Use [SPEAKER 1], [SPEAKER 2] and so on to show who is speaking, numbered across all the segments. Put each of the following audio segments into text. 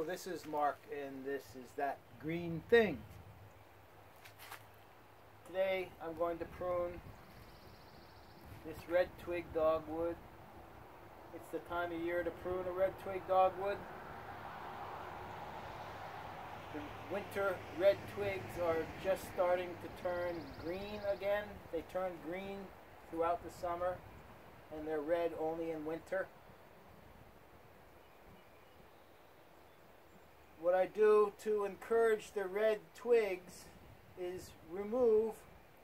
[SPEAKER 1] this is Mark, and this is that green thing. Today I'm going to prune this red twig dogwood. It's the time of year to prune a red twig dogwood. The winter red twigs are just starting to turn green again. They turn green throughout the summer, and they're red only in winter. What I do to encourage the red twigs is remove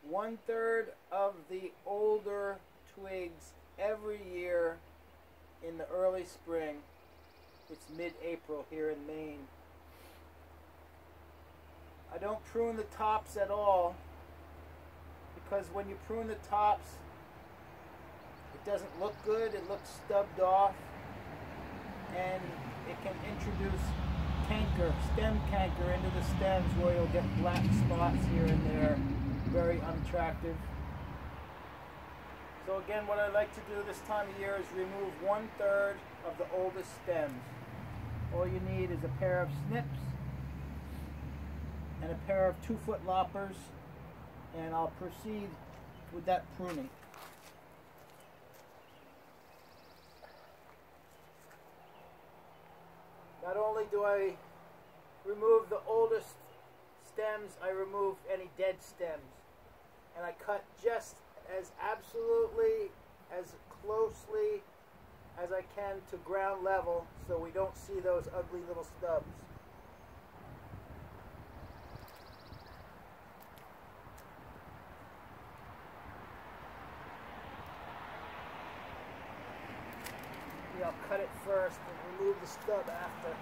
[SPEAKER 1] 1/3 of the older twigs every year in the early spring. It's mid-April here in Maine. I don't prune the tops at all, because when you prune the tops, it doesn't look good. It looks stubbed off, and it can introduce stem canker into the stems, where you'll get black spots here and there. Very unattractive. So again, what I like to do this time of year is remove 1/3 of the oldest stems. All you need is a pair of snips and a pair of 2-foot loppers, and I'll proceed with that pruning. Not only do I remove the oldest stems, I remove any dead stems. And I cut just as absolutely, as closely as I can to ground level, so we don't see those ugly little stubs. Maybe I'll cut it first and remove the stub after.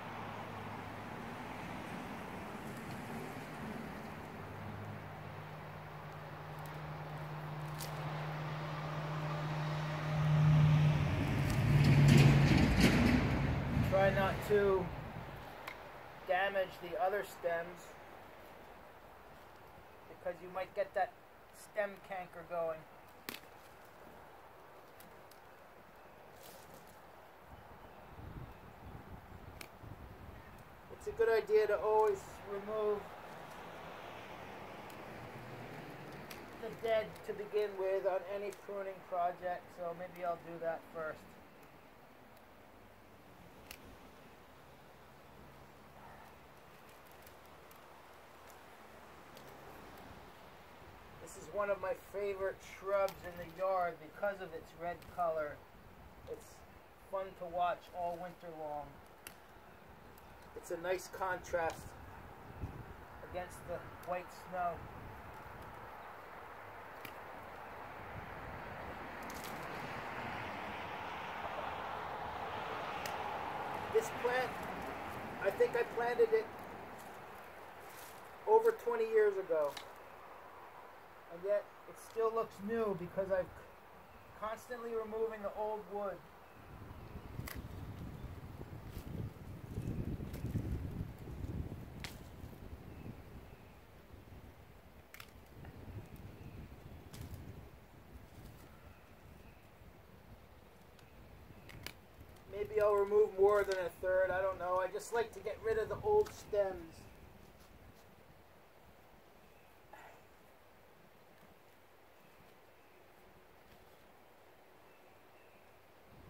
[SPEAKER 1] Try not to damage the other stems, because you might get that stem canker going. It's a good idea to always remove the dead to begin with on any pruning project, so maybe I'll do that first. This is one of my favorite shrubs in the yard because of its red color. It's fun to watch all winter long. It's a nice contrast against the white snow. This plant, I think I planted it over 20 years ago. And yet it still looks new because I'm constantly removing the old wood. Maybe I'll remove more than 1/3, I don't know. I just like to get rid of the old stems.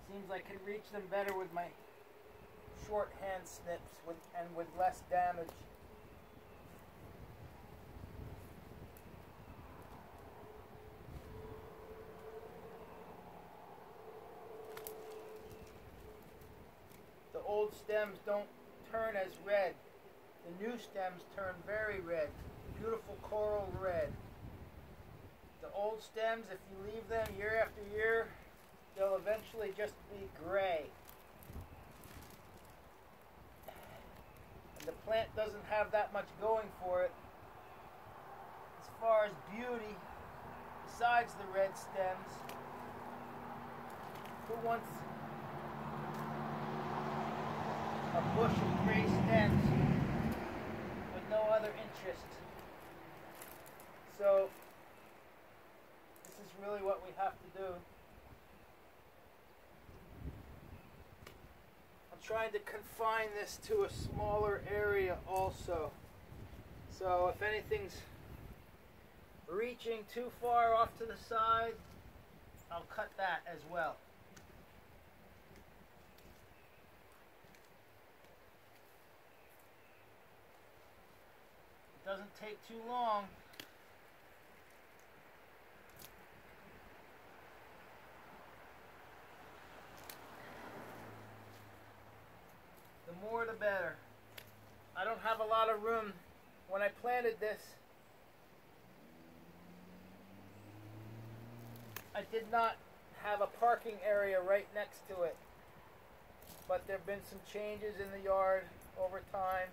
[SPEAKER 1] Seems I can reach them better with my short hand snips and with less damage. The old stems don't turn as red. The new stems turn very red, beautiful coral red. The old stems, if you leave them year after year, they'll eventually just be gray. And the plant doesn't have that much going for it as far as beauty, besides the red stems. Who wants a bush of gray stems with no other interest? So this is really what we have to do. trying to confine this to a smaller area also. So if anything's reaching too far off to the side, I'll cut that as well. It doesn't take too long. The more the better. I don't have a lot of room. When I planted this, I did not have a parking area right next to it. But there have been some changes in the yard over time.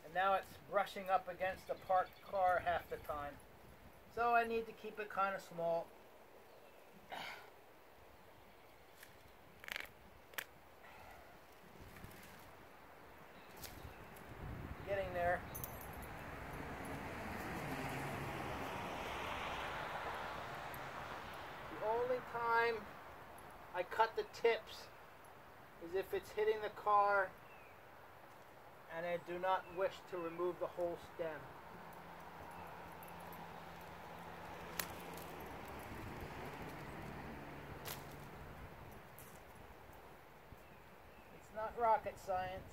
[SPEAKER 1] And now it's brushing up against a parked car half the time. So I need to keep it kind of small. Getting there. The only time I cut the tips is if it's hitting the car and I do not wish to remove the whole stem. It's not rocket science.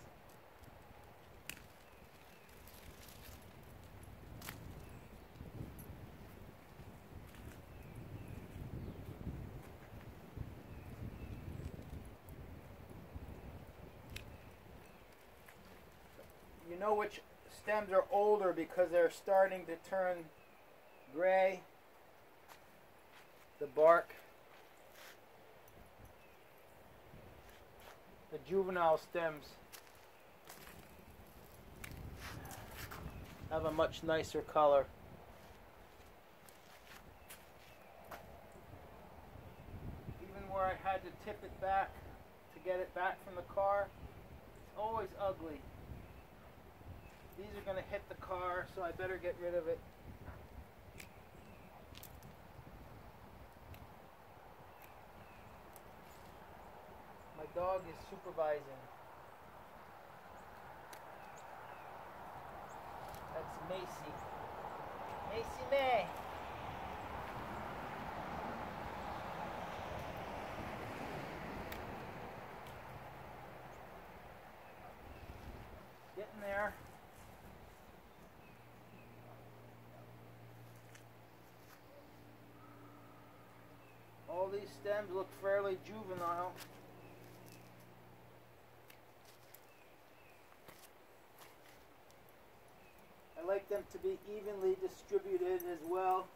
[SPEAKER 1] You know which stems are older because they're starting to turn gray, the bark. The juvenile stems have a much nicer color. Even where I had to tip it back to get it back from the car, it's always ugly. These are going to hit the car, so I better get rid of it. My dog is supervising. That's Macy. Macy May. Getting there. All these stems look fairly juvenile. I like them to be evenly distributed as well.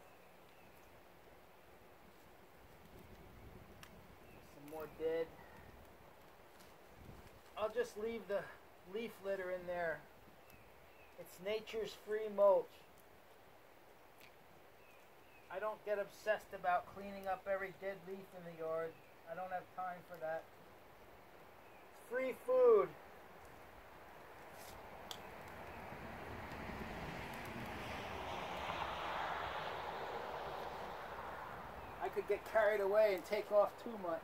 [SPEAKER 1] Some more dead. I'll just leave the leaf litter in there. It's nature's free mulch. I don't get obsessed about cleaning up every dead leaf in the yard. I don't have time for that. It's free food. I could get carried away and take off too much.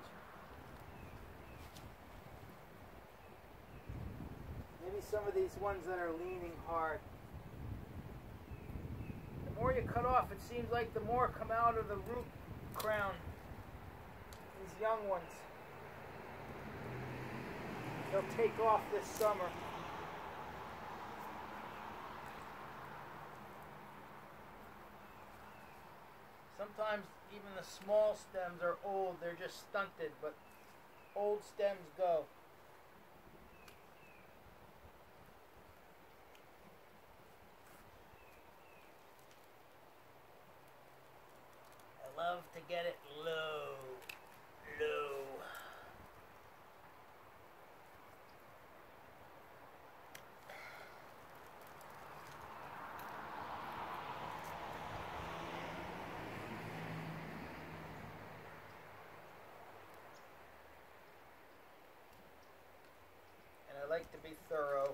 [SPEAKER 1] Maybe some of these ones that are leaning hard. The more you cut off, it seems like the more come out of the root crown. These young ones. They'll take off this summer. Sometimes even the small stems are old. They're just stunted, but old stems go. Love to get it low, low. And I like to be thorough.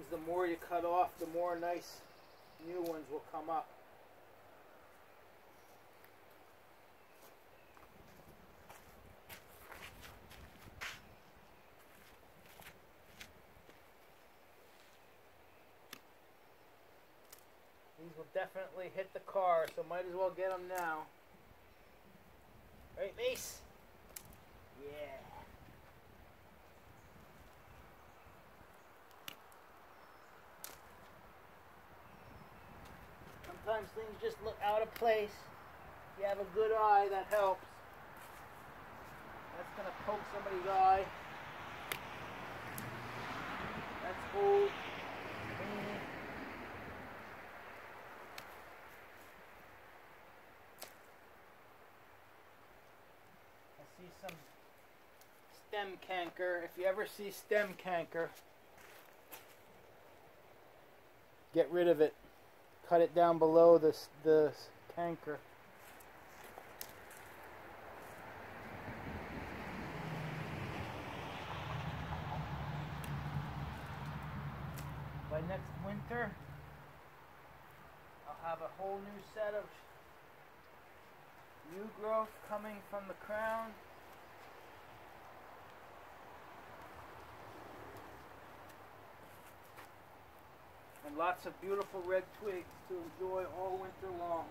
[SPEAKER 1] the more you cut off, the more nice new ones will come up. These will definitely hit the car, so might as well get them now. Right, Mace? Yeah. Sometimes things just look out of place. If you have a good eye, that helps. That's going to poke somebody's eye. That's old. I see some stem canker. If you ever see stem canker, get rid of it. Cut it down below the canker. By next winter, I'll have a whole new set of new growth coming from the crown. And lots of beautiful red twigs to enjoy all winter long.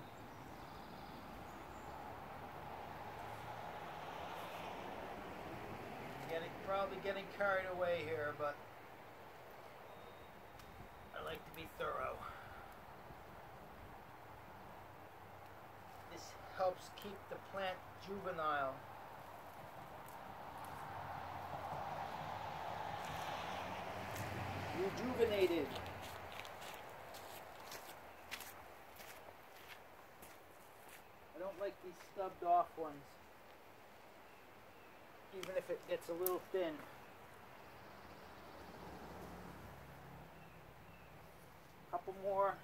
[SPEAKER 1] Probably getting carried away here, but I like to be thorough. This helps keep the plant juvenile. Rejuvenated. I don't like these stubbed off ones, even if it gets a little thin. Couple more.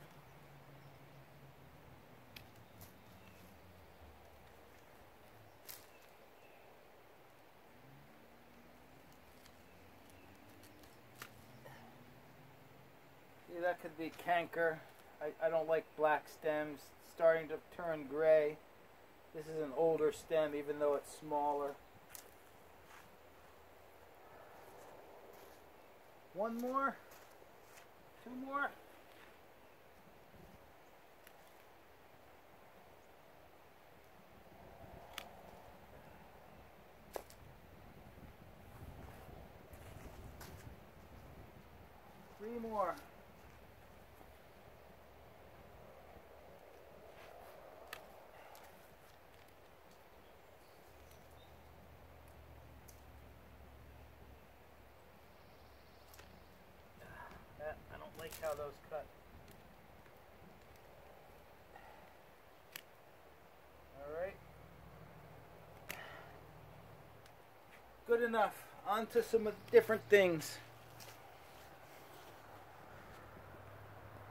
[SPEAKER 1] See, that could be canker. I don't like black stems. It's starting to turn gray. This is an older stem, even though it's smaller. One more? Two more? Three more. I don't like how those cut. Alright. Good enough. On to some different things.